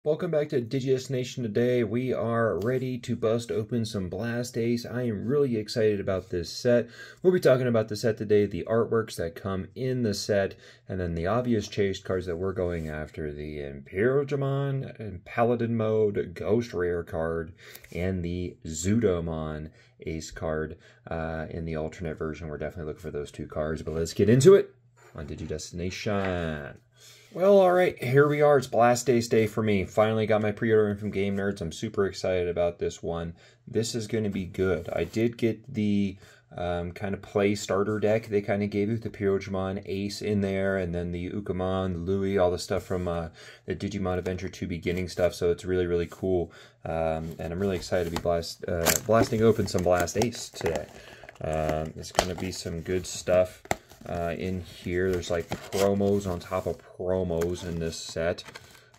Welcome back to Nation. Today. We are ready to bust open some Blast Ace. I am really excited about this set. We'll be talking about the set today, the artworks that come in the set, and then the obvious chase cards that we're going after, the Imperial Digimon and Paladin Mode Ghost Rare card, and the Zudomon Ace card in the alternate version. We're definitely looking for those two cards, but let's get into it on Destination. Well, alright, here we are. It's Blast Ace Day for me. Finally got my pre-order in from Game Nerds. I'm super excited about this one. This is going to be good. I did get the kind of play starter deck they kind of gave you, the Digimon Ace in there, and then the Ukamon, the Louie, all the stuff from the Digimon Adventure 2 beginning stuff, so it's really, really cool. And I'm really excited to be blasting open some Blast Ace today. It's going to be some good stuff. In here, there's like promos on top of promos in this set,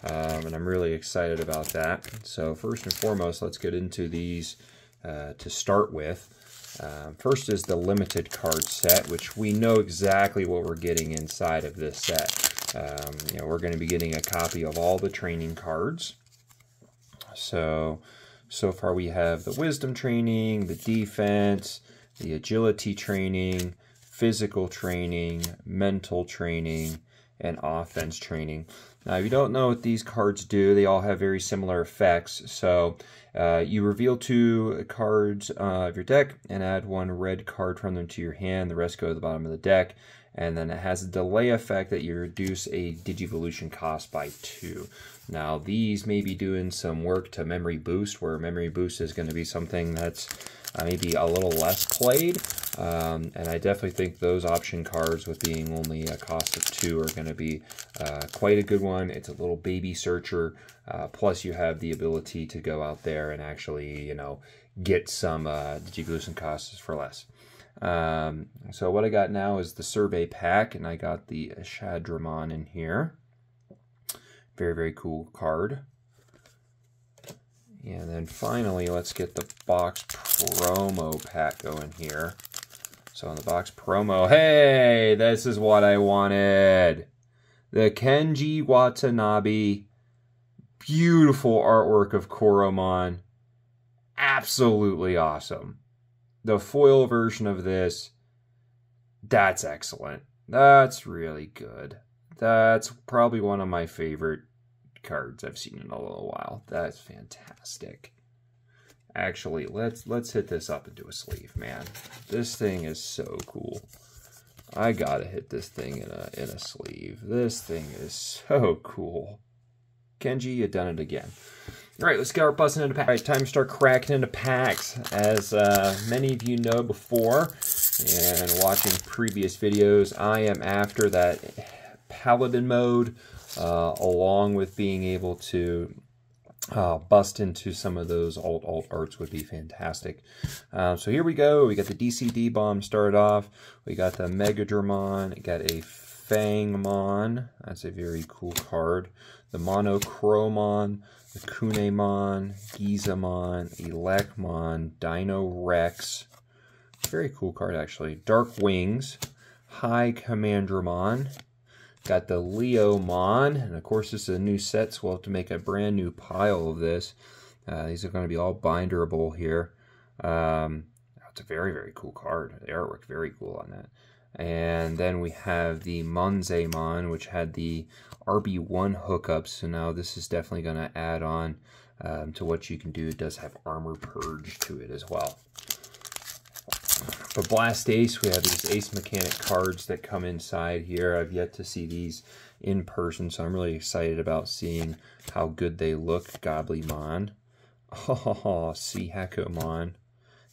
and I'm really excited about that. So first and foremost, let's get into these to start with. First is the limited card set, which we know exactly what we're getting inside of this set. We're going to be getting a copy of all the training cards. So far we have the wisdom training, the defense, the agility training, physical training, mental training, and offense training. Now, if you don't know what these cards do, they all have very similar effects. So you reveal 2 cards of your deck and add 1 red card from them to your hand. The rest go to the bottom of the deck. And then it has a delay effect that you reduce a Digivolution cost by 2. Now, these may be doing some work to Memory Boost, where Memory Boost is going to be something that's maybe a little less played. And I definitely think those option cards, with being only a cost of 2, are going to be quite a good one. It's a little baby searcher. Plus, you have the ability to go out there and actually, get some Digivolution costs for less. So what I got now is the Survey Pack, and I got the Shadramon in here. Very, very cool card. And then finally, let's get the box promo pack going here. So in the box promo, hey, this is what I wanted. The Kenji Watanabe, beautiful artwork of Koromon. Absolutely awesome. The foil version of this, that's excellent. That's really good. That's probably one of my favorite cards I've seen in a little while. That's fantastic. Actually, let's hit this up into a sleeve, man. This thing is so cool. I gotta hit this thing in a sleeve. This thing is so cool. Kenji, you done it again. All right, let's start busting into packs. All right, time to start cracking into packs. As many of you know before, and watching previous videos, I am after that Paladin mode, along with being able to bust into some of those alt arts would be fantastic. So here we go. We got the DCD bomb started off. We got the Megadramon. We got a Fangmon. That's a very cool card. The Monochromon, the Kunemon, Gizamon, Elecmon, Dino Rex. Very cool card, actually. Dark Wings, High Commandramon. Got the Leomon, and of course this is a new set, so we'll have to make a brand new pile of this. These are going to be all binderable here. It's a very, very cool card. The artwork very cool on that. And then we have the Monzemon, which had the RB1 hookups, so now this is definitely going to add on to what you can do. It does have Armor Purge to it as well. For Blast Ace, we have these Ace Mechanic cards that come inside here. I've yet to see these in person, so I'm really excited about seeing how good they look. Goblymon. Oh, Seahakomon.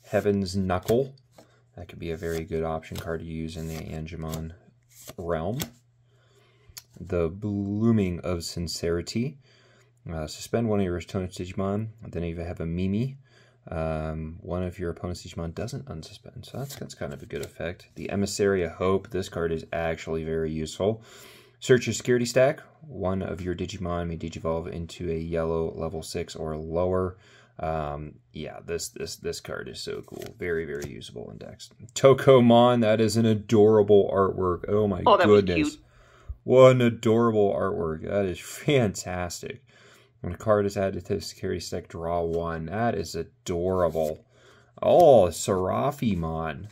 Heaven's Knuckle. That could be a very good option card to use in the Angemon realm. The Blooming of Sincerity. Suspend one of your opponent's Digimon. And then you have a Mimi. One of your opponent's Digimon doesn't unsuspend, so that's kind of a good effect. The Emissary of Hope. This card is actually very useful. Search your security stack. One of your Digimon may Digivolve into a yellow level 6 or lower. Yeah, this card is so cool. Very, very usable in decks. Tokomon, that is an adorable artwork. Oh my goodness. What an adorable artwork. That is fantastic. When a card is added to the security stack, draw one. That is adorable. Oh, Seraphimon.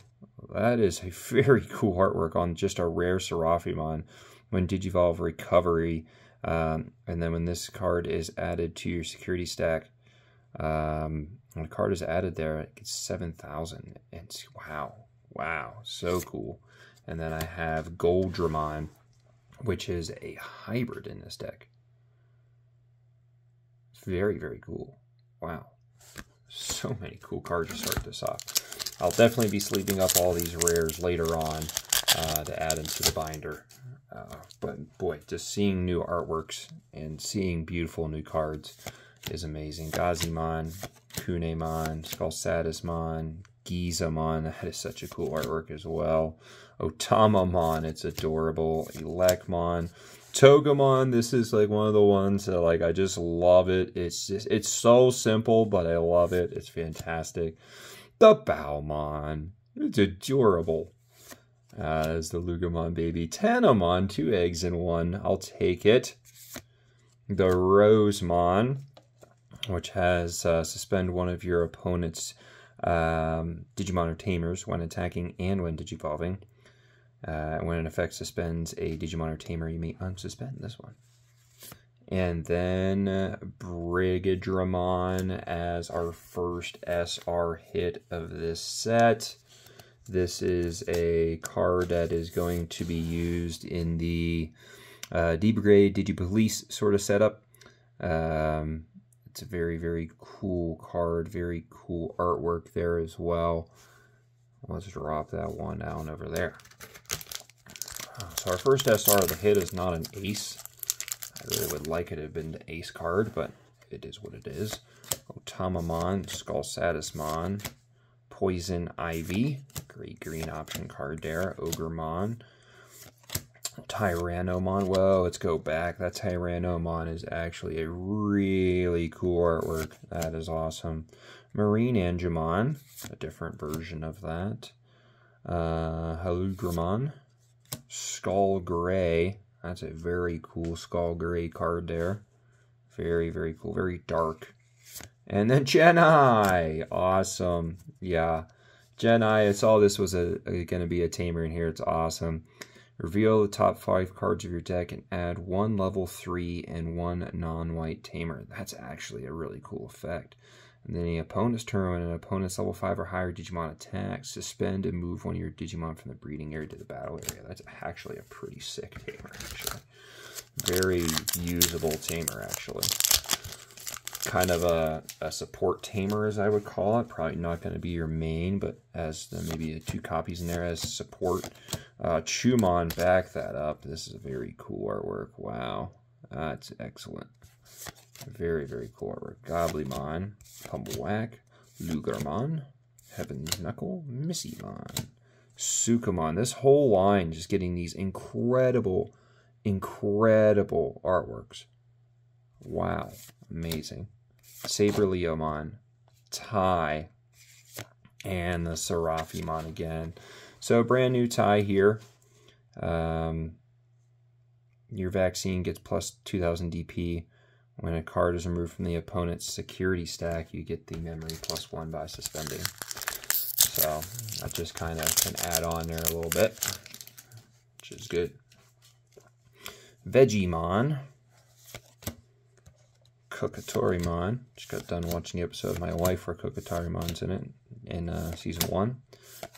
That is a very cool artwork on just a rare Seraphimon. When Digivolve Recovery, and then when this card is added to your security stack, when a card is added there, it gets 7,000. And wow, so cool. And then I have Goldramon, which is a hybrid in this deck. Very, very cool. Wow. So many cool cards to start this off. I'll definitely be sleeving up all these rares later on to add into the binder. But boy, just seeing new artworks and seeing beautiful new cards is amazing. Gazimon, Kunemon, Skullsatismon, Gizamon. That is such a cool artwork as well. Otamamon, it's adorable. Elecmon. Togemon, this is like one of the ones that like I just love it. It's so simple, but I love it. It's fantastic. The Bowmon, it's adorable. There's the Lugamon baby. Tanamon, 2 eggs in 1. I'll take it. The Rosemon, which has suspend one of your opponent's Digimon or Tamers when attacking and when digivolving. When an effect suspends a Digimon or Tamer, you may unsuspend this one. And then Brigadramon as our first SR hit of this set. This is a card that is going to be used in the D-Brigade, Digipolice sort of setup. It's a very, very cool card. Very cool artwork there as well. Let's drop that one down over there. So our first SR of the hit is not an ace. I really would like it to have been the ace card, but it is what it is. Otamamon, Skullsatismon, Poison Ivy, great green option card there. Ogremon, Tyrannomon. Whoa, let's go back. That Tyrannomon is actually a really cool artwork. That is awesome. Marine Angemon, a different version of that. Halugramon. Skull Gray. That's a very cool Skull Gray card there. Very, very cool. Very dark. And then Genai. Awesome. Yeah. Genai, I saw this was going to be a tamer in here. It's awesome. Reveal the top 5 cards of your deck and add 1 level 3 and 1 non-white tamer. That's actually a really cool effect. And then the opponent's turn, when an opponent's level 5 or higher Digimon attacks, suspend and move one of your Digimon from the breeding area to the battle area. That's actually a pretty sick tamer, actually. Very usable tamer, actually. Kind of a support tamer, as I would call it. Probably not going to be your main, but as maybe 2 copies in there as support. Chumon, back that up. This is a very cool artwork. Wow. That's excellent. Very, very cool artwork. Goblymon, Pummelwhack, Lugarmon, Heaven's Knuckle, Missymon, Sukamon. This whole line just getting these incredible, incredible artworks. Wow. Amazing. Saberleomon, Tai, and the Seraphimon again. So brand new Tai here. Your vaccine gets plus 2,000 DP. When a card is removed from the opponent's security stack, you get the memory plus 1 by suspending. So that just kind of can add on there a little bit, which is good. Vegemon. Kokatorimon. Just got done watching the episode of my wife where Kokatorimon's in it in season 1.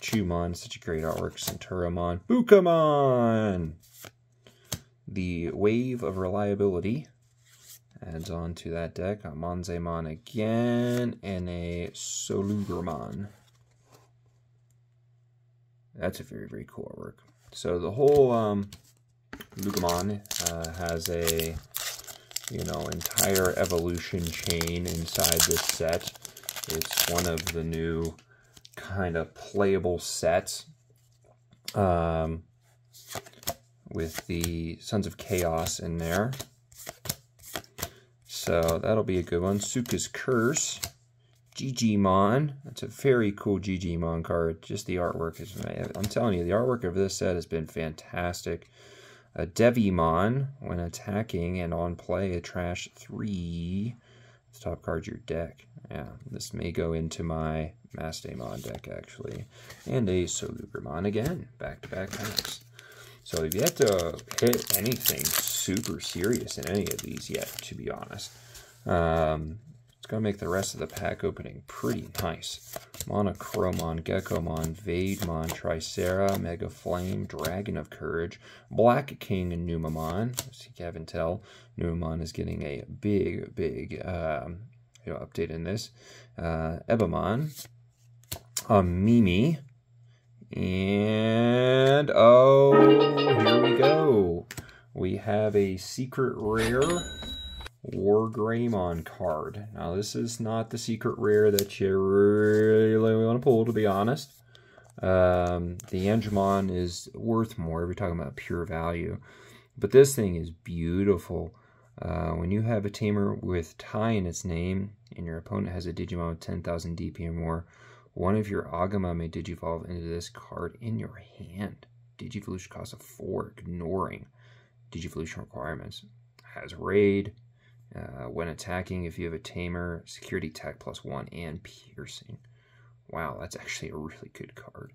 Chumon, such a great artwork. Centuromon. Bukamon! The Wave of Reliability adds on to that deck. A Monzemon again, and a Solugramon. That's a very, very cool artwork. So the whole Lugamon has a, entire evolution chain inside this set. It's one of the new kind of playable sets with the Sons of Chaos in there. So that'll be a good one. Suka's Curse. Digimon. That's a very cool Digimon card. Just the artwork is, I'm telling you, the artwork of this set has been fantastic. A Devimon, when attacking and on play, trash 3. The top card's your deck. Yeah, this may go into my Mastemon deck, actually. And a Solugramon again, back-to-back packs. So we've yet to hit anything super serious in any of these yet, to be honest. It's going to make the rest of the pack opening pretty nice. Monochromon, Geckomon, Vademon, Tricera, Mega Flame, Dragon of Courage, Black King, and Numamon. As you can tell, Numamon is getting a big update in this. Ebamon, a Mimi, and here we go. We have a secret rare Wargreymon card. Now, this is not the secret rare that you really want to pull, to be honest. The Angemon is worth more if you're talking about pure value. But this thing is beautiful. When you have a tamer with Tai in its name, and your opponent has a Digimon with 10,000 DP or more, one of your Agumon may Digivolve into this card in your hand. Digivolution cost of 4, ignoring Digivolution requirements. Has Raid. When attacking, if you have a tamer, security attack +1 and piercing. Wow, that's actually a really good card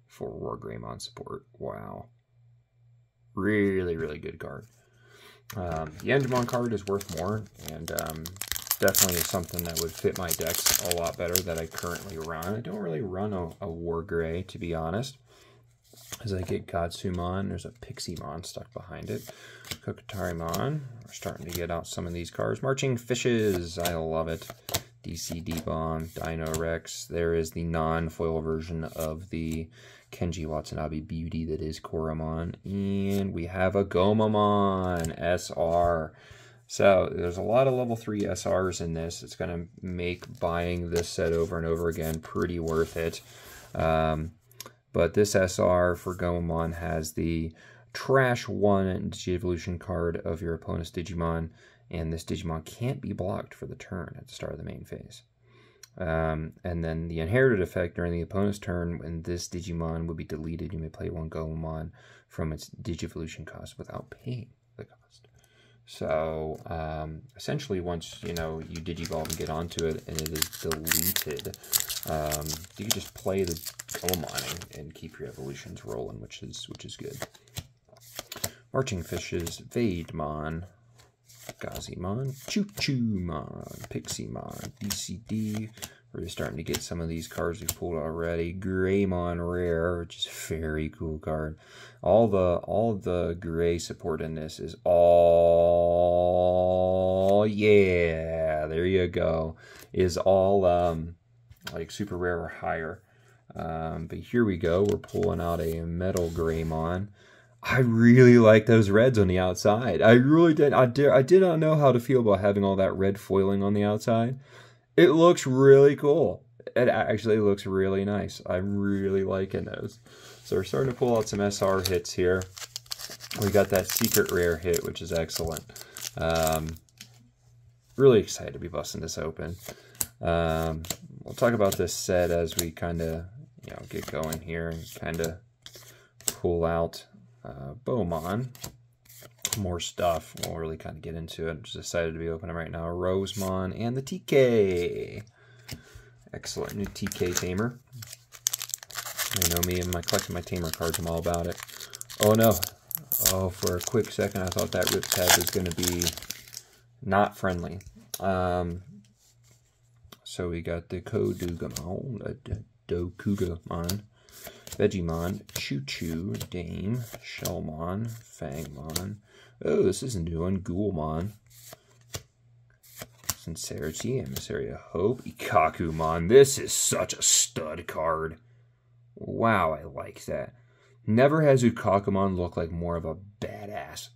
for Wargreymon support. Wow. Really, really good card. The Angemon card is worth more, and definitely is something that would fit my decks a lot better that I currently run. I don't really run a Wargrey, to be honest. As I get Godsumon, there's a Piximon stuck behind it. Kokatarimon, we're starting to get out some of these cards. Marching Fishes, I love it. DC Bomb, Dino Rex. There is the non-foil version of the Kenji Watanabe beauty that is Koromon. And we have a Gomamon SR. So there's a lot of level 3 SRs in this. It's going to make buying this set over and over again pretty worth it. But this SR for Gomamon has the trash 1 Digivolution card of your opponent's Digimon, and this Digimon can't be blocked for the turn at the start of the main phase. And then the inherited effect during the opponent's turn, when this Digimon would be deleted, you may play 1 Gomamon from its Digivolution cost without paying the cost. So essentially, once you Digivolve and get onto it, and it is deleted, you can just play the Gomamon and keep your evolutions rolling, which is good. Marching Fishes, Vademon, Gazimon, Choo-Choo-Mon, Piximon, DCD. We're starting to get some of these cards we've pulled already. Greymon Rare, which is a very cool card. All the gray support in this is all, yeah, there you go, is all like super rare or higher. But here we go, we're pulling out a Metal Greymon. I really like those reds on the outside. I really did. I did not know how to feel about having all that red foiling on the outside. It looks really cool. It actually looks really nice. I'm really liking those. So we're starting to pull out some SR hits here. We got that secret rare hit, which is excellent. Really excited to be busting this open. We'll talk about this set as we kind of get going here and kind of pull out Bowmon. More stuff. We'll really kind of get into it. I'm just excited to be opening right now. Rosemon and the TK. Excellent new TK tamer. You know me and collecting my tamer cards. I'm all about it. Oh no. Oh, for a quick second I thought that Riptide was going to be not friendly. So we got the Kodugamon, Dokugamon, Vegemon, Choo-Choo, Dame, Shellmon, Fangmon. Oh, this is a new one. Ghoulmon. Sincerity, Emissary of Hope, Ikakumon. This is such a stud card. Wow, I like that. Never has Ikakumon look like more of a badass.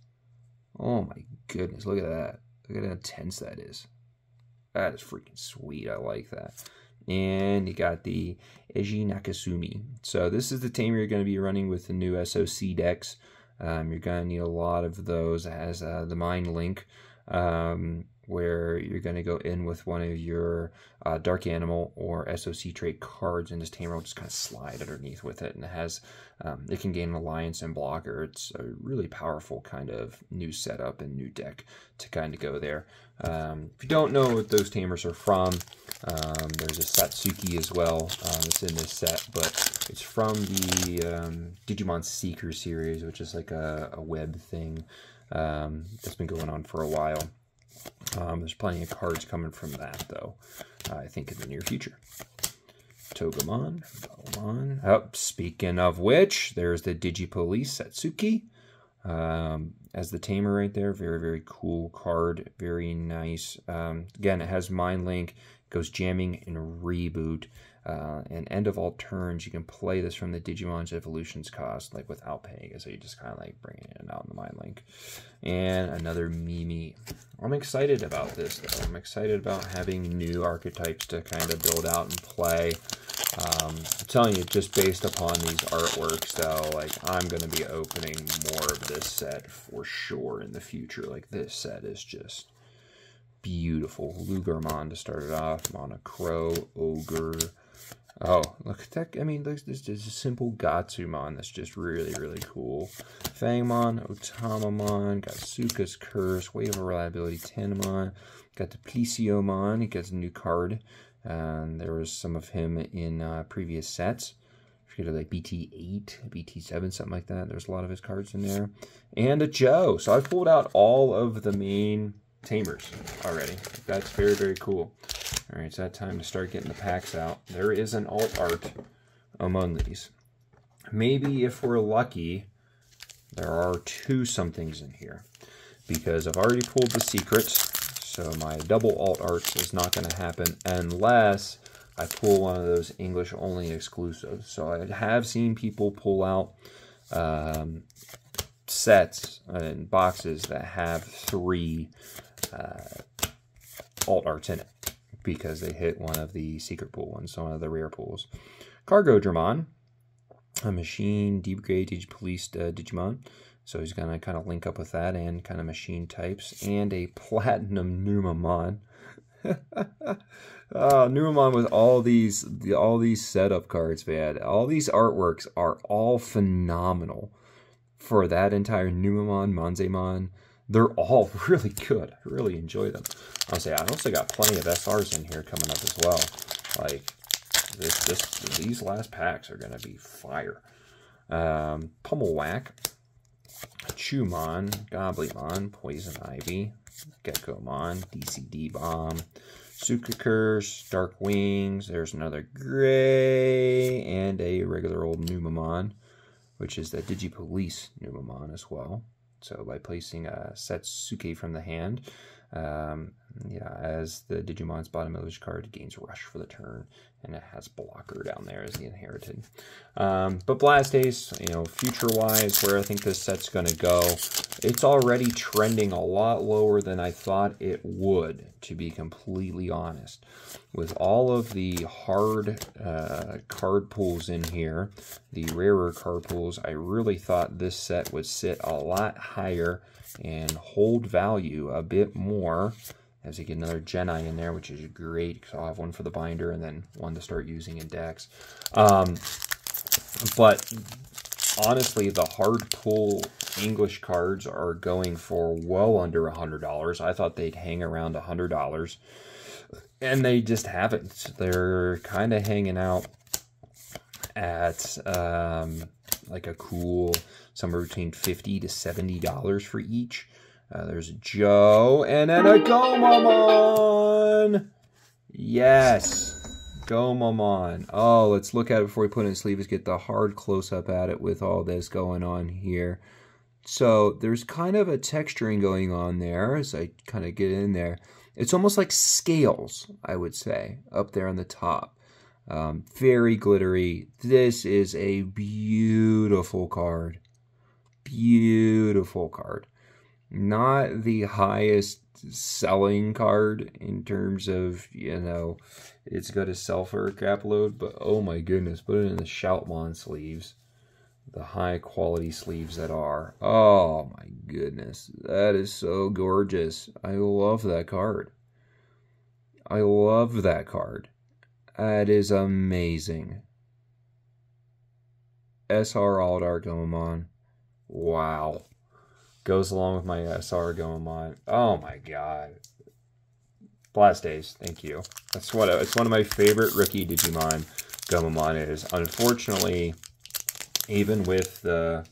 Oh my goodness, look at that. Look at how intense that is. That is freaking sweet. I like that. And you got the Eiji Nakasumi. So this is the tamer you're going to be running with the new SOC decks. You're going to need a lot of those as the Mind Link. where you're going to go in with one of your Dark Animal or SOC trait cards, and this Tamer will just kind of slide underneath with it, and it has it can gain Alliance and Blocker. It's a really powerful kind of new setup and new deck to kind of go there. If you don't know what those Tamers are from, there's a Satsuki as well that's in this set, but it's from the Digimon Seeker series, which is like a web thing that's been going on for a while. There's plenty of cards coming from that, though, I think in the near future. Togemon, Bellmon. Oh, speaking of which, there's the Digipolice Satsuki as the Tamer right there. Very, very cool card. Very nice. Again, it has Mind Link, goes jamming and reboot. And end of all turns, you can play this from the Digimon's Evolutions cost, like without paying it, so you just kind of like bring it in out in the Mind Link. And another Mimi. I'm excited about this, though. I'm excited about having new archetypes to kind of build out and play. I'm telling you, just based upon these artworks, though, like I'm going to be opening more of this set for sure in the future. Like this set is just beautiful. Lugermon to start it off, Monocro, Ogre. Oh, look at that. I mean, this is a simple Gatsumon that's just really, really cool. Fangmon, Otamamon, got Suka's Curse, Wave of Reliability, Tenmon, got the Plesiomon, he gets a new card. There was some of him in previous sets. I forget, like BT8, BT7, something like that. There's a lot of his cards in there. And a Joe. So I've pulled out all of the main Tamers already. That's very, very cool. All right, it's that time to start getting the packs out. There is an alt art among these. Maybe if we're lucky, there are two somethings in here, because I've already pulled the secrets, so my double alt arts is not going to happen unless I pull one of those English only exclusives. So I have seen people pull out sets and boxes that have 3 alt arts in it, because they hit one of the secret pool ones, so one of the rare pools. Cargo Dramon, a machine, deep grade Digipolice Digimon. So he's going to kind of link up with that and kind of machine types. And a Platinum Numamon. Numamon with all these setup cards, man. All these artworks are all phenomenal for that entire Numamon, Manzemon. They're all really good. I really enjoy them. I'll say I also got plenty of SRs in here coming up as well. Like these last packs are gonna be fire. Pummelwhack, Chewmon, Goblymon, Poison Ivy, Geckomon, DCD Bomb, Suka Curse, Dark Wings. There's another gray and a regular old Numamon, which is the Digipolice Numamon as well. So by placing a Satsuki from the hand, as the Digimon's bottom village card, it gains Rush for the turn, and it has Blocker down there as the inherited. But Blastace, future-wise, where I think this set's going to go, it's already trending a lot lower than I thought it would, to be completely honest. With all of the hard card pools in here, the rarer card pools, I really thought this set would sit a lot higher and hold value a bit more, as you get another Geni in there, which is great, because I'll have one for the binder and then one to start using in decks. But honestly, the hard pull English cards are going for well under $100. I thought they'd hang around $100, and they just haven't. They're kind of hanging out at like a cool somewhere between $50 to $70 for each. There's a Joe, and then a Gomamon! Yes! Gomamon. Oh, let's look at it before we put it in sleeves, get the hard close-up at it with all this going on here. So there's kind of a texturing going on there as I kind of get in there. It's almost like scales, I would say, up there on the top. Very glittery. This is a beautiful card. Beautiful card. Not the highest selling card in terms of, it's got a sell for a crap load, but oh my goodness, put it in the Shoutmon sleeves. the high quality sleeves that are. Oh my goodness, that is so gorgeous. I love that card. I love that card. That is amazing. SR All Dark Gomamon. Wow. Goes along with my SR Gomamon. Oh my god. Blast Days, thank you. It's one of my favorite rookie Digimon Gomamon is. Unfortunately, even with the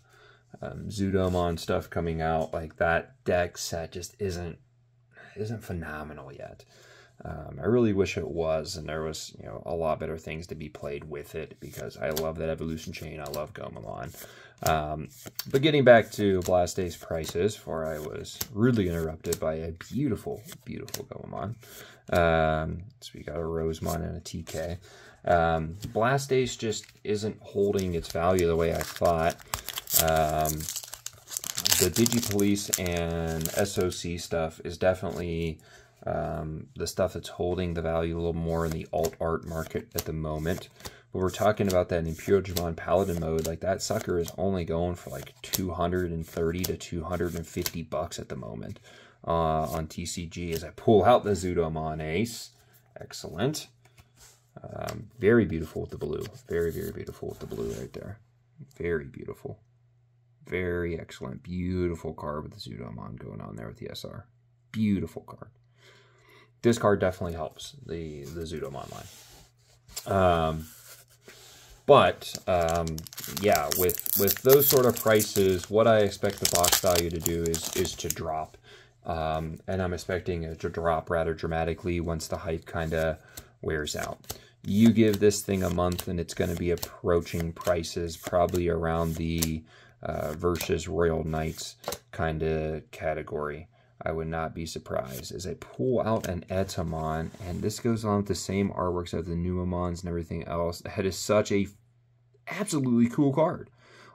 Zudomon stuff coming out, like that deck set just isn't phenomenal yet. I really wish it was, and there was, you know, a lot better things to be played with it, because I love that evolution chain. I love Gomamon. But getting back to Blast Days prices, before I was rudely interrupted by a beautiful, beautiful Gomamon. So we got a Rosemon and a TK. Blast Days just isn't holding its value the way I thought. The Digipolice and SOC stuff is definitely the stuff that's holding the value a little more in the alt art market at the moment. But we're talking about that in Imperial Digimon Paladin mode. Like, that sucker is only going for like 230 to 250 bucks at the moment on TCG. As I pull out the Zudomon Ace, excellent. Very beautiful with the blue. Very, very beautiful with the blue right there. Very beautiful. Very excellent. Beautiful card with the Zudomon going on there with the SR. Beautiful card. This card definitely helps the Zudomon line. Yeah, with those sort of prices, what I expect the box value to do is to drop. And I'm expecting it to drop rather dramatically once the hype kind of wears out. You give this thing a month and it's going to be approaching prices probably around the versus Royal Knights kind of category. I would not be surprised. As I pull out an Etamon, and this goes on with the same artworks as the Numamons and everything else. That is such a absolutely cool card.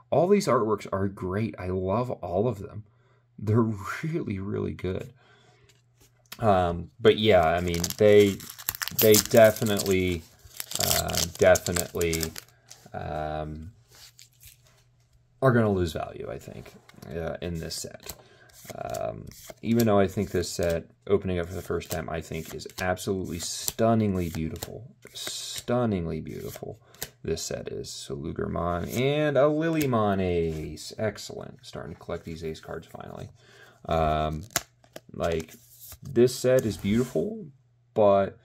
All these artworks are great. I love all of them. They're really, really good. But yeah, I mean, they definitely are going to lose value, I think, in this set. Even though I think this set, opening up for the first time, I think is absolutely stunningly beautiful. Stunningly beautiful. This set is. So Lugermon and a Lilymon Ace. Excellent. Starting to collect these Ace cards finally. Like, this set is beautiful, but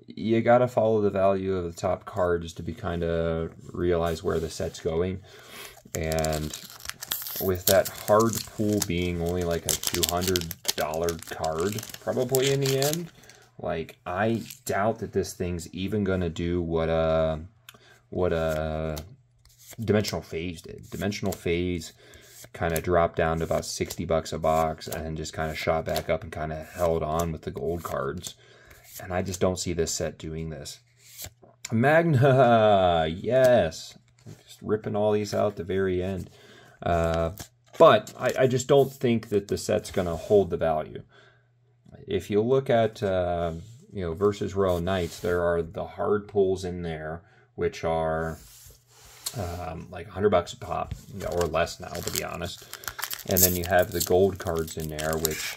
you got to follow the value of the top cards to be kind of realize where the set's going. And with that hard pool being only like a $200 card probably in the end, like, I doubt that this thing's even gonna do what Dimensional Phase did. Dimensional Phase kind of dropped down to about 60 bucks a box and just kind of shot back up and kind of held on with the gold cards. And I just don't see this set doing this. Magna, yes. Just ripping all these out at the very end. But I just don't think that the set's going to hold the value. If you look at, versus Royal Knights, there are the hard pulls in there, which are like $100 a pop, or less now, to be honest. And then you have the gold cards in there, which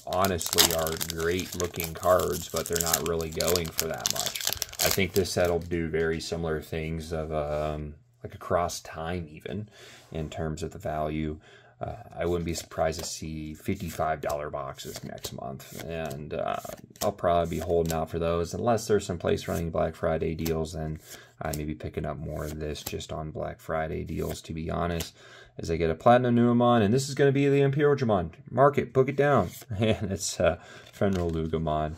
honestly are great looking cards, but they're not really going for that much. I think this set will do very similar things of like across time, even in terms of the value. I wouldn't be surprised to see $55 boxes next month, and I'll probably be holding out for those unless there's some place running Black Friday deals. And I may be picking up more of this just on Black Friday deals, to be honest. As I get a Platinum Numamon, and this is going to be the Imperial Digimon. Mark it, book it down. And it's Fenrir Lugamon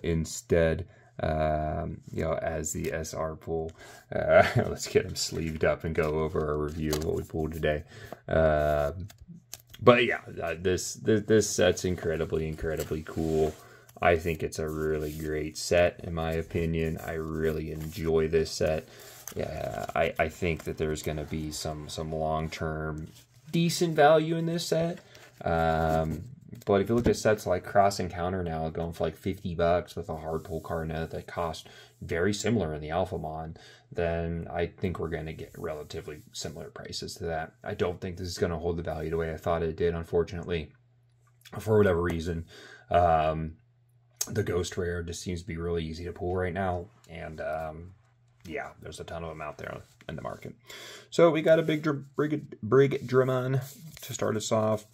instead, as the SR pool. Let's get him sleeved up and go over a review of what we pulled today. But yeah, this set's incredibly cool. I think it's a really great set, in my opinion. I really enjoy this set. Yeah, I think that there's going to be some long-term decent value in this set. But if you look at sets like Cross Encounter now, going for like $50 with a hard pull card now that cost very similar in the Alphamon, then I think we're going to get relatively similar prices to that. I don't think this is going to hold the value the way I thought it did, unfortunately. For whatever reason, the Ghost Rare just seems to be really easy to pull right now, and yeah, there's a ton of them out there in the market. So we got a big Digimon to start us off.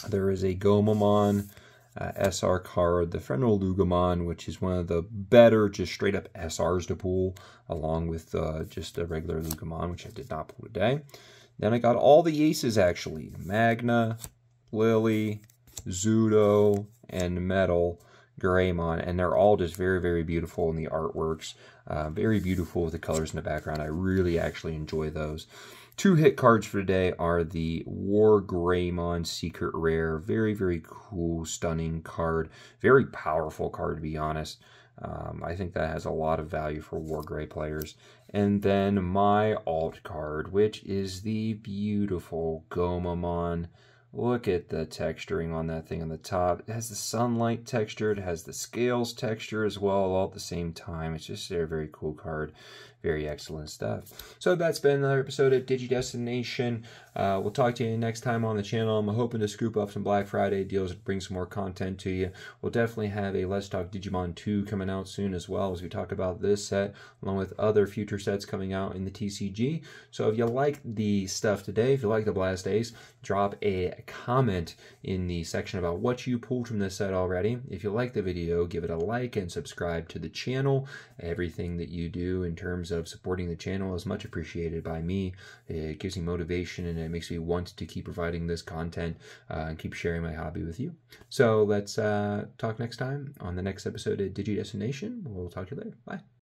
There is a Gomamon SR card, the Phrenologumon, which is one of the better just straight up SRs to pull, along with just a regular Lugumon, which I did not pull today. Then I got all the aces actually: Magna, Lily, Zudo, and Metal Greymon, and they're all just very, very beautiful in the artworks. Very beautiful with the colors in the background. I really actually enjoy those. 2 hit cards for today are the War Greymon Secret Rare. Very, very cool, stunning card. Very powerful card, to be honest. I think that has a lot of value for War Grey players. And then my alt card, which is the beautiful Gomamon. Look at the texturing on that thing on the top. It has the sunlight texture. It has the scales texture as well, all at the same time. It's just a very cool card. Very excellent stuff. So that's been another episode of Digi Destination. We'll talk to you next time on the channel. I'm hoping to scoop up some Black Friday deals and bring some more content to you. We'll definitely have a Let's Talk Digimon 2 coming out soon as well, as we talk about this set, along with other future sets coming out in the TCG. So if you like the stuff today, if you like the Blast Ace, drop a comment in the section about what you pulled from this set already. If you like the video, give it a like and subscribe to the channel. Everything that you do in terms of supporting the channel is much appreciated by me. It gives me motivation and it makes me want to keep providing this content and keep sharing my hobby with you. So let's talk next time on the next episode of Digi Destination. We'll talk to you later. Bye.